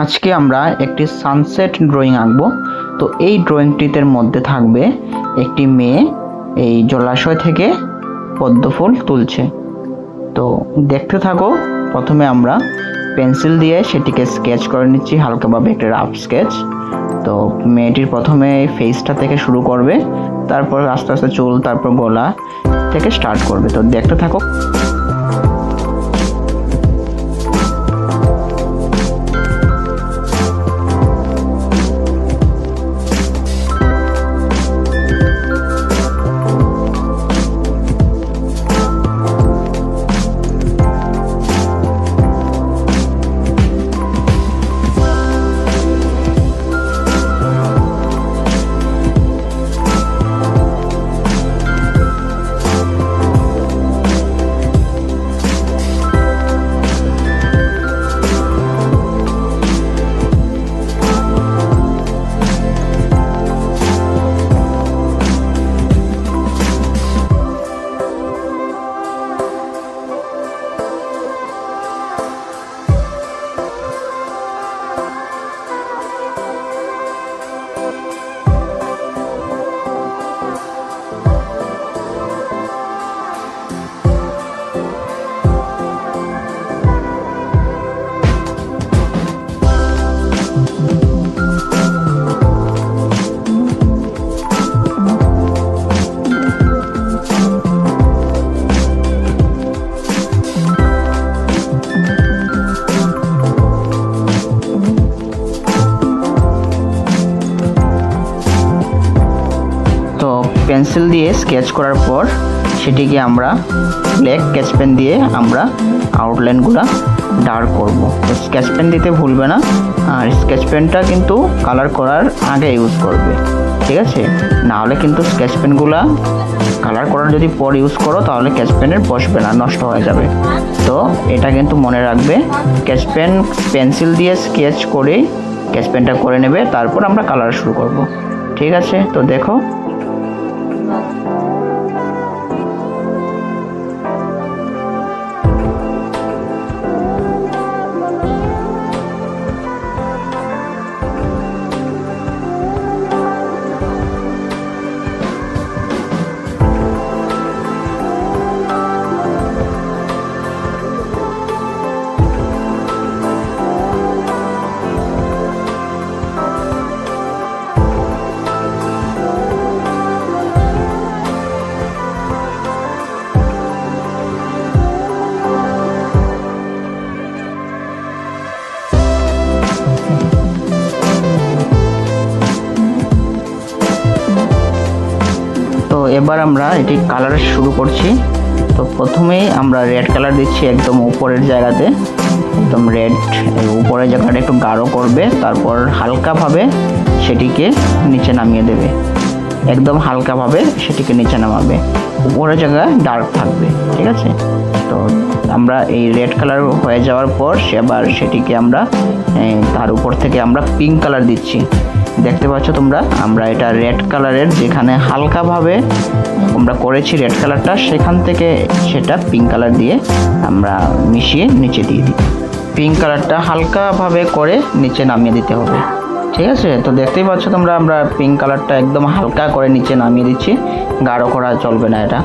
আজকে আমরা একটি সানসেট ড্রয়িং আঁকবো। তো এই ড্রয়িংটির মধ্যে থাকবে একটি মেয়ে এই জলাশয় থেকে পদ্ম ফুল তুলছে। তো দেখতে থাকো। প্রথমে আমরা পেন্সিল দিয়ে সেটিকে স্কেচ করে নিচ্ছি, হালকাভাবে একটা রাফ স্কেচ। তো মেয়েটির প্রথমে ফেসটা থেকে শুরু করবে, তারপর আস্তে আস্তে চুল, তারপর গলা থেকে স্টার্ট করবে। তো দেখতে থাকো। পেন্সিল দিয়ে স্কেচ করার পর সেটিকে আমরা ব্ল্যাক স্কেচ পেন দিয়ে আমরা আউটলাইনগুলো ডার্ক করব। তো স্কেচ পেন দিতে ভুলবে না, আর স্কেচ পেনটা কিন্তু কালার করার আগে ইউজ করবে, ঠিক আছে? নাহলে কিন্তু স্কেচ পেনগুলো কালার করার যদি পর ইউজ করো তাহলে স্কেচ পেনের বসবে না, নষ্ট হয়ে যাবে। তো এটা কিন্তু মনে রাখবে, স্কেচ পেন পেন্সিল দিয়ে স্কেচ করে স্কেচ পেনটা করে নেবে, তারপর আমরা কালার শুরু করব, ঠিক আছে? তো দেখো। তো এবার আমরা এটি কালার শুরু করছি। তো প্রথমেই আমরা রেড কালার দিচ্ছি একদম উপরের জায়গাতে, একদম রেড উপরের জায়গাটা একটু গাঢ় করবে, তারপর হালকাভাবে সেটিকে নিচে নামিয়ে দেবে, একদম হালকাভাবে সেটিকে নিচে নামাবে, উপরের জায়গায় ডার্ক থাকবে, ঠিক আছে? তো আমরা এই রেড কালার হয়ে যাওয়ার পর এবার সেটিকে আমরা তার উপর থেকে আমরা পিঙ্ক কালার দিচ্ছি। দেখতে পাচ্ছ তোমরা, আমরা এটা রেড কালারের যেখানে হালকাভাবে আমরা করেছি রেড কালারটা, সেখান থেকে সেটা পিঙ্ক কালার দিয়ে আমরা মিশিয়ে নিচে দিয়ে দিই। পিঙ্ক কালারটা হালকাভাবে করে নিচে নামিয়ে দিতে হবে, ঠিক আছে? তো দেখতেই পাচ্ছ তোমরা, আমরা পিঙ্ক কালারটা একদম হালকা করে নিচে নামিয়ে দিচ্ছি, গাঢ় করা চলবে না এটা।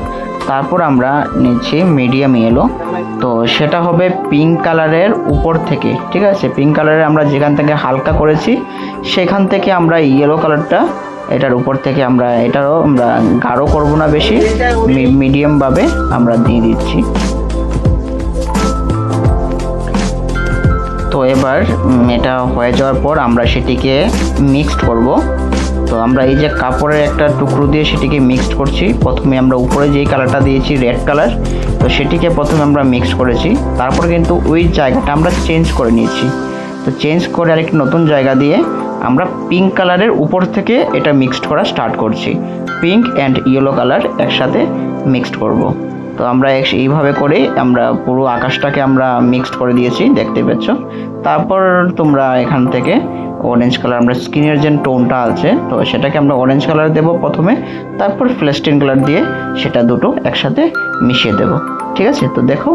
তারপর আমরা নিচ্ছি মিডিয়াম ইয়েলো। তো সেটা হবে পিঙ্ক কালারের উপর থেকে, ঠিক আছে? পিঙ্ক কালারের আমরা যেখান থেকে হালকা করেছি সেখান থেকে আমরা ইয়েলো কালারটা এটার উপর থেকে আমরা এটারও আমরা গাঢ় করব না বেশি, মিডিয়ামভাবে আমরা দিয়ে দিচ্ছি। তো এবার এটা হয়ে যাওয়ার পর আমরা সেটিকে মিক্সড করব। তো আমরা এই যে কাপড়ের একটা টুকরো দিয়ে সেটিকে মিক্সড করছি। প্রথমে আমরা উপরে যেই কালারটা দিয়েছি রেড কালার, তো সেটিকে প্রথমে আমরা মিক্সড করেছি, তারপর কিন্তু ওই জায়গাটা আমরা চেঞ্জ করে নিয়েছি। তো চেঞ্জ করে আরেকটি নতুন জায়গা দিয়ে আমরা পিঙ্ক কালারের উপর থেকে এটা মিক্সড করা স্টার্ট করছি। পিঙ্ক অ্যান্ড ইয়েলো কালার একসাথে মিক্সড করব। তো আমরা এইভাবে করে আমরা পুরো আকাশটাকে আমরা মিক্সড করে দিয়েছি, দেখতে পাচ্ছ। তারপর তোমরা এখান থেকে অরেঞ্জ কালার, আমরা স্কিনের যে টোনটা আছে তো সেটাকে আমরা অরেঞ্জ কালার দেব প্রথমে, তারপর প্লাস্টিন কালার দিয়ে সেটা দুটো একসাথে মিশিয়ে দেব, ঠিক আছে? তো দেখো।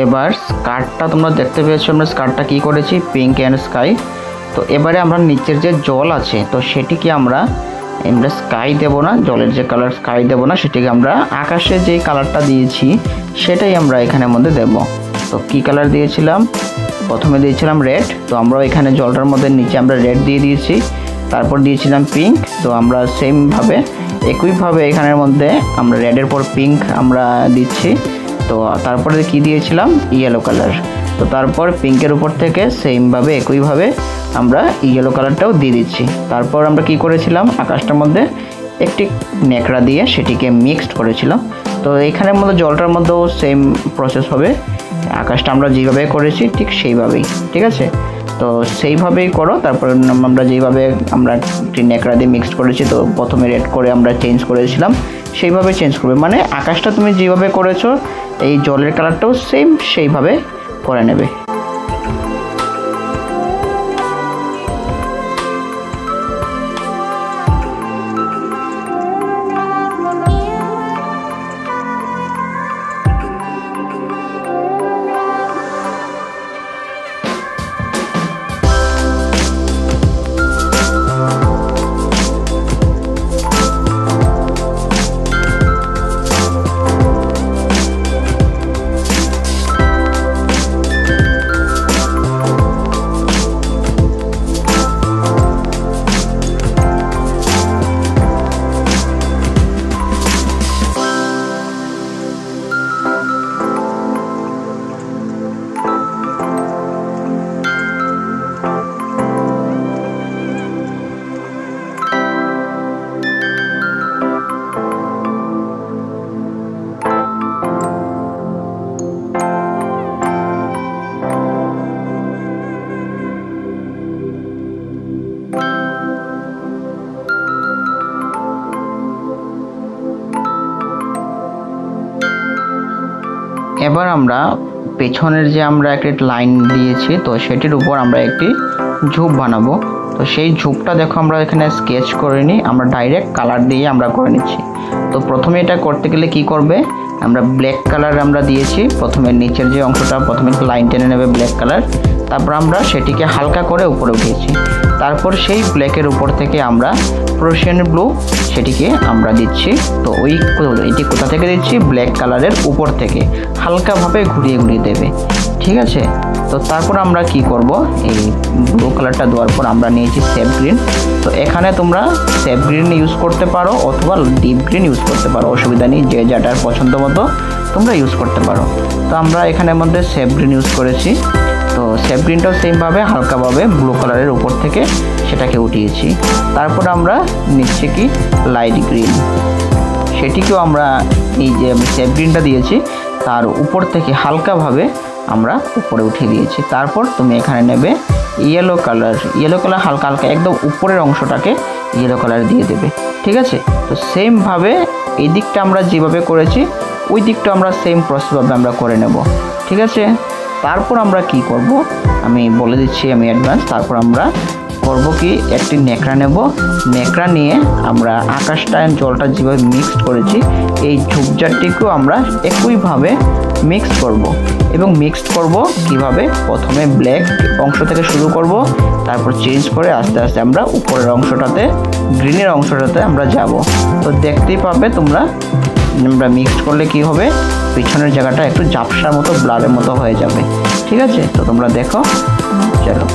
এবার স্কার্টটা তোমরা দেখতে পেয়েছো, আমরা স্কার্টটা কি করেছি, পিঙ্ক অ্যান্ড স্কাই। তো এবারে আমরা নিচের যে জল আছে তো সেটিকে আমরা স্কাই দেবো না, জলের যে কালার স্কাই দেবো না, সেটিকে আমরা আকাশে যে কালারটা দিয়েছি সেটাই আমরা এখানের মধ্যে দেব। তো কি কালার দিয়েছিলাম, প্রথমে দিয়েছিলাম রেড, তো আমরা এখানে জলটার মধ্যে নিচে আমরা রেড দিয়ে দিয়েছি। তারপর দিয়েছিলাম পিঙ্ক, তো আমরা সেমভাবে একইভাবে এখানের মধ্যে আমরা রেডের পর পিঙ্ক আমরা দিচ্ছি। তো তারপরে কি দিয়েছিলাম, ইয়েলো কালার। তো তারপর পিঙ্কের উপর থেকে সেমভাবে একইভাবে আমরা ইয়েলো কালারটাও দিয়ে দিচ্ছি। তারপর আমরা কি করেছিলাম, আকাশটার মধ্যে একটি নেকড়া দিয়ে সেটিকে মিক্সড করেছিলাম। তো এখানের মধ্যে জলটার মধ্যেও সেম প্রসেস হবে, আকাশটা আমরা যেভাবে করেছি ঠিক সেইভাবেই, ঠিক আছে। তো সেইভাবেই করো। তারপর আমরা যেভাবে আমরা একটি নেকড়া দিয়ে মিক্সড করেছি, তো প্রথমে রেড করে আমরা চেঞ্জ করেছিলাম, সেইভাবে চেঞ্জ করবে। মানে আকাশটা তুমি যেভাবে করেছো এই জলের কালারটাও সেম সেইভাবে করে নেবে। এবার আমরা পেছনের যে আমরা একটি লাইন দিয়েছি তো সেটির উপর আমরা একটি ঝোপ বানাবো। তো সেই ঝোপটা দেখো আমরা এখানে স্কেচ করে নিই, আমরা ডাইরেক্ট কালার দিয়ে আমরা করে নিচ্ছি। তো প্রথমে এটা করতে গেলে কি করবে, আমরা ব্ল্যাক কালার আমরা দিয়েছি, প্রথমে নিচের যে অংশটা প্রথমে লাইন টেনে নেবে ব্ল্যাক কালার, তারপর আমরা সেটিকে হালকা করে উপরে উঠিয়েছি। তারপর সেই ব্ল্যাকের উপর থেকে আমরা প্রোশিয়ান ব্লু সেটিকে আমরা দিচ্ছি। তো এটি কোথা থেকে দিচ্ছি, ব্ল্যাক কালারের উপর থেকে হালকাভাবে ঘুরিয়ে ঘুরিয়ে দেবে, ঠিক আছে। তো তারপর আমরা কি করব, এই ব্লু কালারটা দেওয়ার পর আমরা নিয়েছি সেফ গ্রিন। তো এখানে তোমরা সেফ গ্রিন ইউজ করতে পারো অথবা ডিপ গ্রিন ইউজ করতে পারো, অসুবিধা নেই, যে যাটার পছন্দ মতো তোমরা ইউজ করতে পারো। তো আমরা এখানের মধ্যে সেফ গ্রিন ইউজ করেছি। তো সেফ গ্রিনটাও সেমভাবে হালকাভাবে ব্লু কালারের উপর থেকে সেটাকে উঠিয়েছি। তারপর আমরা নিচ্ছি কি লাইট গ্রিন, সেটিকেও আমরা এই যে আমি সেফ গ্রিনটা দিয়েছি তার উপর থেকে হালকাভাবে আমরা উপরে উঠিয়ে দিয়েছি। তারপর তুমি এখানে নেবে ইয়েলো কালার, ইয়েলো কালার হালকা হালকা একদম উপরের অংশটাকে ইয়েলো কালার দিয়ে দেবে, ঠিক আছে। তো সেমভাবে এই দিকটা আমরা যেভাবে করেছি ওই দিকটা আমরা সেম প্রসেসভাবে আমরা করে নেব, ঠিক আছে। তারপর আমরা কি করব আমি বলে দিচ্ছি আমি অ্যাডভান্স। তারপর আমরা করব কি, একটি নেকড়া নেব, নেকড়া নিয়ে আমরা আকাশটা জলটা যেভাবে মিক্সড করেছি এই ঝোপঝাড়টিকেও আমরা একইভাবে মিক্স করব। এবং মিক্সড করব কিভাবে, প্রথমে ব্ল্যাক অংশ থেকে শুরু করব, তারপর চেঞ্জ করে আস্তে আস্তে আমরা উপরের অংশটাতে গ্রিনের অংশটাতে আমরা যাব। তো দেখতেই পাবে তোমরা, আমরা মিক্সড করলে কি হবে, পিছনের জায়গাটা একটু ঝাপসার মতো ব্লারের মতো হয়ে যাবে, ঠিক আছে। তো তোমরা দেখো, চলো।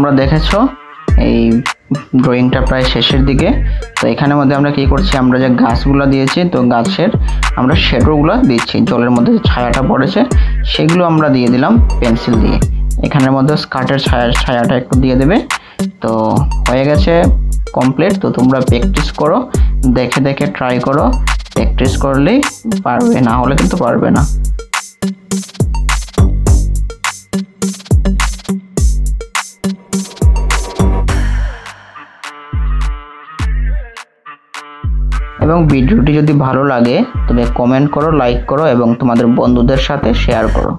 তোমরা দেখেছো এই ড্রয়িংটা প্রায় শেষের দিকে। তো এখানের মধ্যে আমরা কি করছি, আমরা যে গাছগুলো দিয়েছি তো গাছের আমরা শ্যাডোগুলো দিচ্ছি, জলের মধ্যে যে ছায়াটা পড়েছে সেগুলো আমরা দিয়ে দিলাম পেন্সিল দিয়ে। এখানের মধ্যে স্কার্টের ছায়াটা একটু দিয়ে দেবে। তো হয়ে গেছে কমপ্লিট। তো তোমরা প্র্যাকটিস করো, দেখে দেখে ট্রাই করো, প্র্যাকটিস করলেই পারবে, না হলে কিন্তু পারবে না। এবং ভিডিওটি যদি ভালো লাগে তবে কমেন্ট করো, লাইক করো এবং তোমাদের বন্ধুদের সাথে শেয়ার করো।